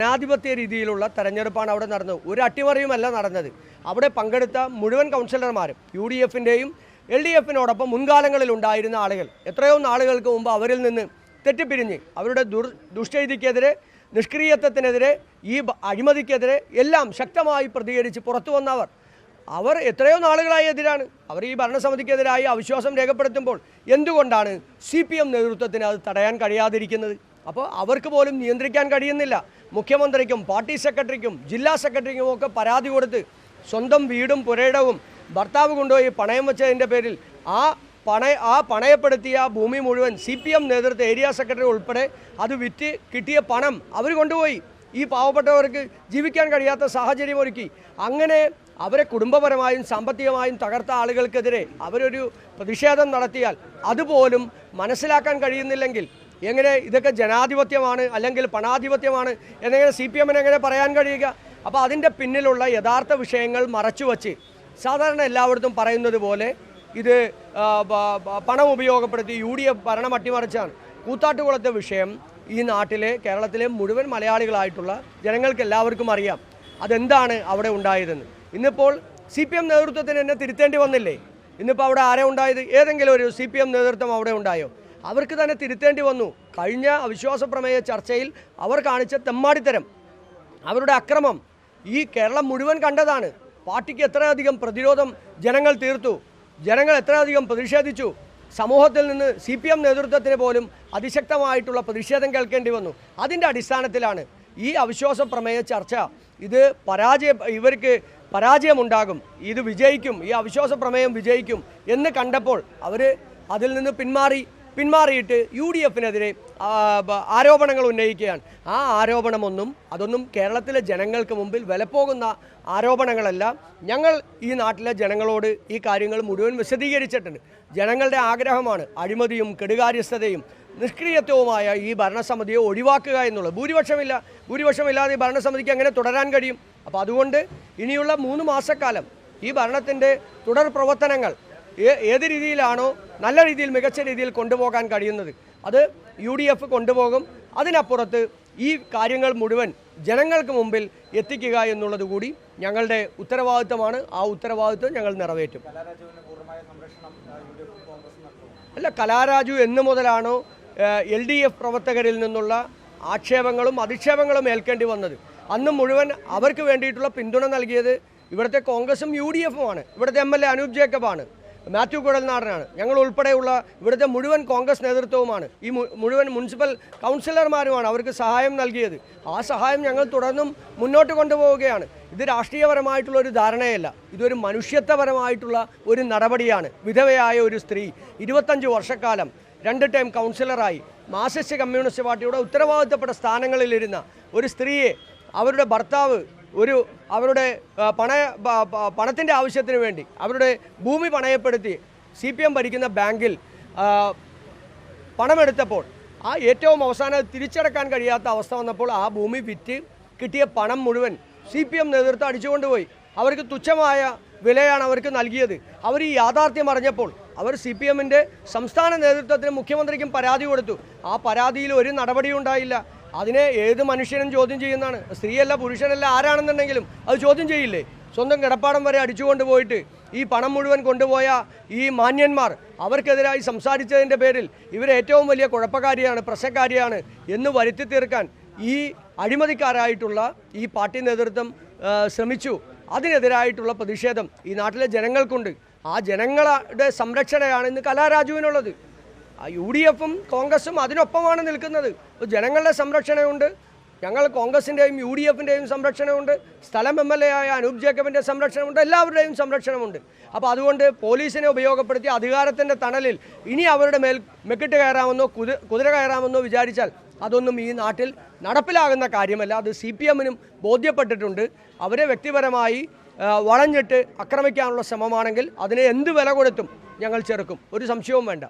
ജനാധിപത്യ രീതിയിലുള്ള തെരഞ്ഞെടുപ്പാണ് അവിടെ നടന്നത്. ഒരു അട്ടിമറിയുമല്ല നടന്നത്. അവിടെ പങ്കെടുത്ത മുഴുവൻ കൗൺസിലർമാരും UDFിൻ്റെയും LDFിനോടൊപ്പം മുൻകാലങ്ങളിൽ ഉണ്ടായിരുന്ന ആളുകൾ, എത്രയോ നാളുകൾക്ക് മുമ്പ് അവരിൽ നിന്ന് തെറ്റിപ്പിരിഞ്ഞ് അവരുടെ ദുഷ്ചെയ്തിക്കെതിരെ, നിഷ്ക്രിയത്വത്തിനെതിരെ, ഈ അഴിമതിക്കെതിരെ എല്ലാം ശക്തമായി പ്രതികരിച്ച് പുറത്തു വന്നവർ, അവർ എത്രയോ നാളുകളായി എതിരാണ്. അവർ ഈ ഭരണസമിതിക്കെതിരായി അവിശ്വാസം രേഖപ്പെടുത്തുമ്പോൾ എന്തുകൊണ്ടാണ് CPM നേതൃത്വത്തിന് അത് തടയാൻ കഴിയാതിരിക്കുന്നത്? അപ്പോൾ അവർക്ക് പോലും നിയന്ത്രിക്കാൻ കഴിയുന്നില്ല. മുഖ്യമന്ത്രിക്കും പാർട്ടി സെക്രട്ടറിക്കും ജില്ലാ സെക്രട്ടറിക്കും ഒക്കെ പരാതി കൊടുത്ത് സ്വന്തം വീടും പുരയിടവും ഭർത്താവ് കൊണ്ടുപോയി പണയം വെച്ചതിൻ്റെ പേരിൽ ആ പണയപ്പെടുത്തിയ ഭൂമി മുഴുവൻ CPM നേതൃത്വ ഏരിയ സെക്രട്ടറി ഉൾപ്പെടെ അത് വിറ്റ് കിട്ടിയ പണം അവർ കൊണ്ടുപോയി ഈ പാവപ്പെട്ടവർക്ക് ജീവിക്കാൻ കഴിയാത്ത സാഹചര്യം ഒരുക്കി. അങ്ങനെ അവരെ കുടുംബപരമായും സാമ്പത്തികമായും തകർത്ത ആളുകൾക്കെതിരെ അവരൊരു പ്രതിഷേധം നടത്തിയാൽ അതുപോലും മനസ്സിലാക്കാൻ കഴിയുന്നില്ലെങ്കിൽ എങ്ങനെ ഇതൊക്കെ ജനാധിപത്യമാണ് അല്ലെങ്കിൽ പണാധിപത്യമാണ് എന്നെങ്ങനെ CPMന് എങ്ങനെ പറയാൻ കഴിയുക? അപ്പോൾ അതിൻ്റെ പിന്നിലുള്ള യഥാർത്ഥ വിഷയങ്ങൾ മറച്ചുവെച്ച് സാധാരണ എല്ലായിടത്തും പറയുന്നത് പോലെ ഇത് പണം ഉപയോഗപ്പെടുത്തി UDF ഭരണം അട്ടിമറിച്ചാണ്. കൂത്താട്ടുകുളത്തെ വിഷയം ഈ നാട്ടിലെ കേരളത്തിലെ മുഴുവൻ മലയാളികളായിട്ടുള്ള ജനങ്ങൾക്ക് എല്ലാവർക്കും അറിയാം അതെന്താണ് അവിടെ ഉണ്ടായതെന്ന്. ഇന്നിപ്പോൾ CPM നേതൃത്വത്തിന് എന്നെ തിരുത്തേണ്ടി വന്നില്ലേ? ഇന്നിപ്പോൾ അവിടെ ആരെ ഉണ്ടായത്? ഏതെങ്കിലും ഒരു CPM നേതൃത്വം അവിടെ ഉണ്ടായോ? അവർക്ക് തന്നെ തിരുത്തേണ്ടി വന്നു. കഴിഞ്ഞ അവിശ്വാസ പ്രമേയ ചർച്ചയിൽ അവർ കാണിച്ച തെമ്മാടിത്തരം, അവരുടെ അക്രമം ഈ കേരളം മുഴുവൻ കണ്ടതാണ്. പാർട്ടിക്ക് എത്രയധികം പ്രതിരോധം ജനങ്ങൾ തീർത്തു, ജനങ്ങൾ എത്രയധികം പ്രതിഷേധിച്ചു. സമൂഹത്തിൽ നിന്ന് CPM നേതൃത്വത്തിന് പോലും അതിശക്തമായിട്ടുള്ള പ്രതിഷേധം കേൾക്കേണ്ടി വന്നു. അതിൻ്റെ അടിസ്ഥാനത്തിലാണ് ഈ അവിശ്വാസ പ്രമേയ ചർച്ച ഇവർക്ക് പരാജയമുണ്ടാകും, ഇത് വിജയിക്കും, ഈ അവിശ്വാസ പ്രമേയം വിജയിക്കും എന്ന് കണ്ടപ്പോൾ അവർ അതിൽ നിന്ന് പിന്മാറിയിട്ട് UDFിനെതിരെ ആരോപണങ്ങൾ ഉന്നയിക്കുകയാണ്. ആ അതൊന്നും കേരളത്തിലെ ജനങ്ങൾക്ക് മുമ്പിൽ വിലപ്പോകുന്ന ആരോപണങ്ങളല്ല. ഞങ്ങൾ ഈ നാട്ടിലെ ജനങ്ങളോട് ഈ കാര്യങ്ങൾ മുഴുവൻ വിശദീകരിച്ചിട്ടുണ്ട്. ജനങ്ങളുടെ ആഗ്രഹമാണ് അഴിമതിയും കെടുകാര്യസ്ഥതയും നിഷ്ക്രിയത്വവുമായ ഈ ഭരണസമിതിയെ ഒഴിവാക്കുക എന്നുള്ളത്. ഭൂരിപക്ഷമില്ലാതെ ഈ ഭരണസമിതിക്ക് എങ്ങനെ തുടരാൻ കഴിയും? അപ്പോൾ അതുകൊണ്ട് ഇനിയുള്ള 3 മാസക്കാലം ഈ ഭരണത്തിൻ്റെ തുടർ പ്രവർത്തനങ്ങൾ ഏത് രീതിയിലാണോ നല്ല രീതിയിൽ മികച്ച രീതിയിൽ കൊണ്ടുപോകാൻ കഴിയുന്നത് അത് UDF കൊണ്ടുപോകും. അതിനപ്പുറത്ത് ഈ കാര്യങ്ങൾ മുഴുവൻ ജനങ്ങൾക്ക് മുമ്പിൽ എത്തിക്കുക എന്നുള്ളത് കൂടി ഞങ്ങളുടെ ഉത്തരവാദിത്തമാണ്. ആ ഉത്തരവാദിത്തം ഞങ്ങൾ നിറവേറ്റും. അല്ല, കലാരാജു എന്ന് മുതലാണോ LDF പ്രവർത്തകരിൽ നിന്നുള്ള ആക്ഷേപങ്ങളും അധിക്ഷേപങ്ങളും ഏൽക്കേണ്ടി വന്നത്? അന്ന് മുഴുവൻ അവർക്ക് വേണ്ടിയിട്ടുള്ള പിന്തുണ നൽകിയത് ഇവിടുത്തെ കോൺഗ്രസും UDFുമാണ്. ഇവിടുത്തെ MLA അനൂപ് ജേക്കബാണ്, മാത്യു കുഴൽനാടനാണ്, ഞങ്ങൾ ഉൾപ്പെടെയുള്ള ഇവിടുത്തെ മുഴുവൻ കോൺഗ്രസ് നേതൃത്വവുമാണ്, ഈ മുഴുവൻ മുനിസിപ്പൽ കൗൺസിലർമാരുമാണ് അവർക്ക് സഹായം നൽകിയത്. ആ സഹായം ഞങ്ങൾ തുടർന്നും മുന്നോട്ട് കൊണ്ടുപോവുകയാണ്. ഇത് രാഷ്ട്രീയപരമായിട്ടുള്ള ഒരു ധാരണയല്ല, ഇതൊരു മനുഷ്യത്വപരമായിട്ടുള്ള ഒരു നടപടിയാണ്. വിധവയായ ഒരു സ്ത്രീ 25 വർഷക്കാലം 2 ടൈം കൗൺസിലറായി മാർക്സിസ്റ്റ് കമ്മ്യൂണിസ്റ്റ് പാർട്ടിയുടെ ഉത്തരവാദിത്തപ്പെട്ട സ്ഥാനങ്ങളിലിരുന്ന ഒരു സ്ത്രീയെ അവരുടെ ഭർത്താവ് അവരുടെ പണത്തിൻ്റെ ആവശ്യത്തിന് വേണ്ടി അവരുടെ ഭൂമി പണയപ്പെടുത്തി CPM ഭരിക്കുന്ന ബാങ്കിൽ പണമെടുത്തപ്പോൾ ആ ഏറ്റവും അവസാനം തിരിച്ചടക്കാൻ കഴിയാത്ത അവസ്ഥ വന്നപ്പോൾ ആ ഭൂമി വിറ്റ് കിട്ടിയ പണം മുഴുവൻ CPM നേതൃത്വം അടിച്ചുകൊണ്ടുപോയി. അവർക്ക് തുച്ഛമായ വിലയാണ് അവർക്ക് നൽകിയത്. അവർ ഈ യാഥാർത്ഥ്യം അറിഞ്ഞപ്പോൾ അവർ CPMൻ്റെ സംസ്ഥാന നേതൃത്വത്തിനും മുഖ്യമന്ത്രിക്കും പരാതി കൊടുത്തു. ആ പരാതിയിൽ ഒരു നടപടിയും ഉണ്ടായില്ല. അതിനെ ഏത് മനുഷ്യനും ചോദ്യം ചെയ്യുന്നതാണ്. സ്ത്രീയല്ല പുരുഷനല്ല ആരാണെന്നുണ്ടെങ്കിലും അത് ചോദ്യം ചെയ്യില്ലേ? സ്വന്തം കിടപ്പാടം വരെ അടിച്ചുകൊണ്ട് പോയിട്ട് ഈ പണം മുഴുവൻ കൊണ്ടുപോയ ഈ മാന്യന്മാർ അവർക്കെതിരായി സംസാരിച്ചതിൻ്റെ പേരിൽ ഇവരേറ്റവും വലിയ കുഴപ്പക്കാരിയാണ്, പ്രശ്നക്കാരിയാണ് എന്ന് വരുത്തി തീർക്കാൻ ഈ അഴിമതിക്കാരായിട്ടുള്ള ഈ പാർട്ടി നേതൃത്വം ശ്രമിച്ചു. അതിനെതിരായിട്ടുള്ള പ്രതിഷേധം ഈ നാട്ടിലെ ജനങ്ങൾക്കുണ്ട്. ആ ജനങ്ങളുടെ സംരക്ഷണയാണ് ഇന്ന് കലാരാജുവിനുള്ളത്. UDFും കോൺഗ്രസും അതിനൊപ്പമാണ് നിൽക്കുന്നത്. ജനങ്ങളുടെ സംരക്ഷണയുണ്ട്, ഞങ്ങൾ കോൺഗ്രസിൻ്റെയും UDFിൻ്റെയും സംരക്ഷണമുണ്ട്, സ്ഥലം MLA ആയ അനൂപ് ജേക്കബിൻ്റെ സംരക്ഷണമുണ്ട്, എല്ലാവരുടെയും സംരക്ഷണമുണ്ട്. അപ്പോൾ അതുകൊണ്ട് പോലീസിനെ ഉപയോഗപ്പെടുത്തി അധികാരത്തിൻ്റെ തണലിൽ ഇനി അവരുടെ മേൽ മെക്കിട്ട് കയറാമെന്നോ കുതിര കയറാമെന്നോ വിചാരിച്ചാൽ അതൊന്നും ഈ നാട്ടിൽ നടപ്പിലാകുന്ന കാര്യമല്ല. അത് CPMനും ബോധ്യപ്പെട്ടിട്ടുണ്ട്. അവരെ വ്യക്തിപരമായി വളഞ്ഞിട്ട് ആക്രമിക്കാനുള്ള ശ്രമമാണെങ്കിൽ അതിനെ എന്ത് വില കൊടുത്തും ഞങ്ങൾ ചെറുക്കും, ഒരു സംശയവും വേണ്ട.